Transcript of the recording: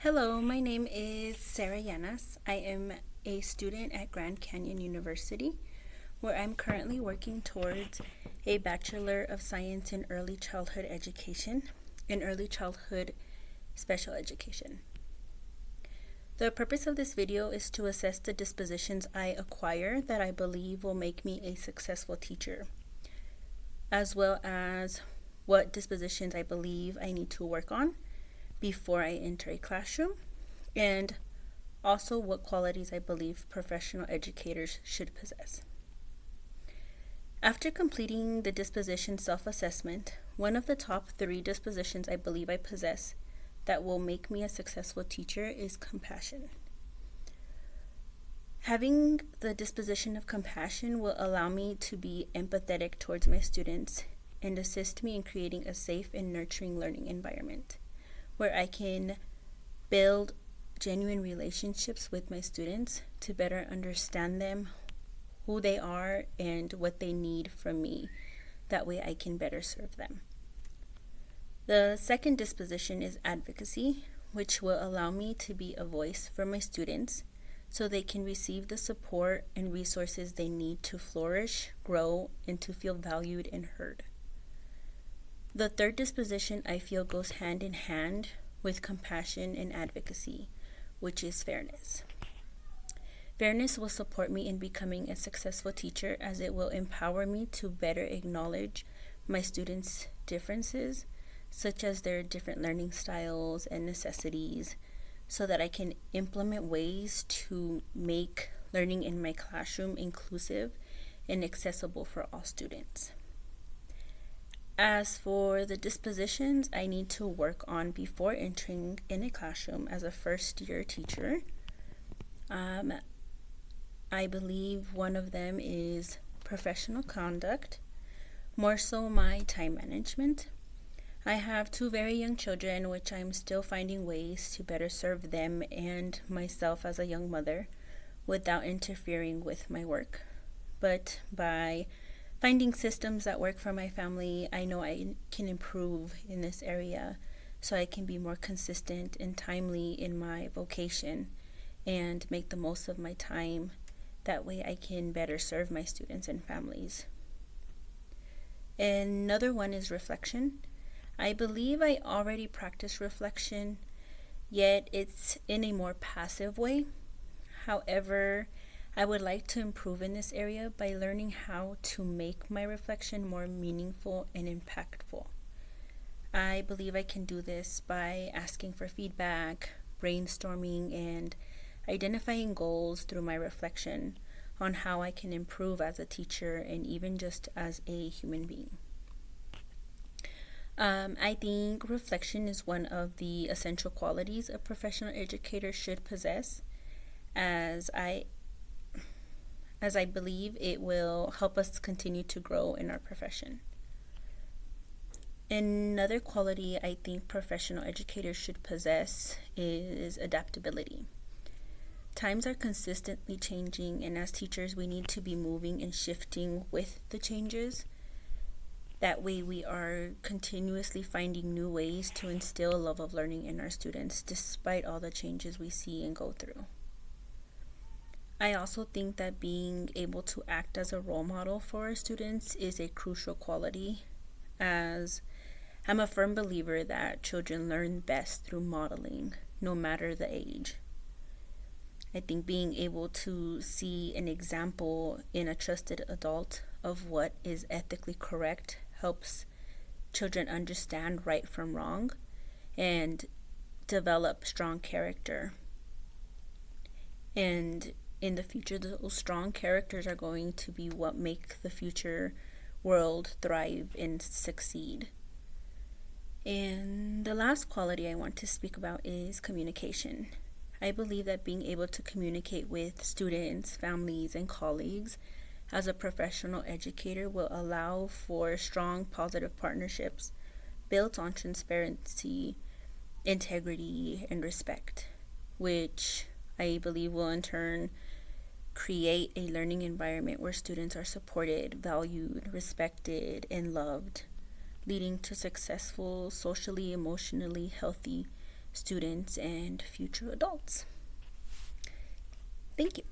Hello, my name is Sarah Llanas. I am a student at Grand Canyon University, where I'm currently working towards a Bachelor of Science in Early Childhood Education in Early Childhood Special Education. The purpose of this video is to assess the dispositions I acquire that I believe will make me a successful teacher, as well as what dispositions I believe I need to work on before I enter a classroom, and also what qualities I believe professional educators should possess. After completing the disposition self-assessment, one of the top 3 dispositions I believe I possess that will make me a successful teacher is compassion. Having the disposition of compassion will allow me to be empathetic towards my students and assist me in creating a safe and nurturing learning environment, where I can build genuine relationships with my students to better understand them, who they are, and what they need from me. That way I can better serve them. The second disposition is advocacy, which will allow me to be a voice for my students so they can receive the support and resources they need to flourish, grow, and to feel valued and heard. The third disposition I feel goes hand in hand with compassion and advocacy, which is fairness. Fairness will support me in becoming a successful teacher, as it will empower me to better acknowledge my students' differences, such as their different learning styles and necessities, so that I can implement ways to make learning in my classroom inclusive and accessible for all students. As for the dispositions I need to work on before entering in a classroom as a first-year teacher, I believe one of them is professional conduct, more so my time management. I have 2 very young children, which I'm still finding ways to better serve them and myself as a young mother without interfering with my work. But by finding systems that work for my family, I know I can improve in this area so I can be more consistent and timely in my vocation and make the most of my time. That way I can better serve my students and families. Another one is reflection. I believe I already practice reflection, yet it's in a more passive way. However, I would like to improve in this area by learning how to make my reflection more meaningful and impactful. I believe I can do this by asking for feedback, brainstorming, and identifying goals through my reflection on how I can improve as a teacher and even just as a human being. I think reflection is one of the essential qualities a professional educator should possess, as I believe it will help us continue to grow in our profession. Another quality I think professional educators should possess is adaptability. Times are consistently changing, and as teachers, we need to be moving and shifting with the changes. That way we are continuously finding new ways to instill a love of learning in our students despite all the changes we see and go through. I also think that being able to act as a role model for our students is a crucial quality, as I'm a firm believer that children learn best through modeling, no matter the age. I think being able to see an example in a trusted adult of what is ethically correct helps children understand right from wrong and develop strong character. And in the future, those strong characters are going to be what make the future world thrive and succeed. And the last quality I want to speak about is communication. I believe that being able to communicate with students, families, and colleagues as a professional educator will allow for strong, positive partnerships built on transparency, integrity, and respect, which I believe will in turn create a learning environment where students are supported, valued, respected, and loved, leading to successful, socially, emotionally healthy students and future adults. Thank you.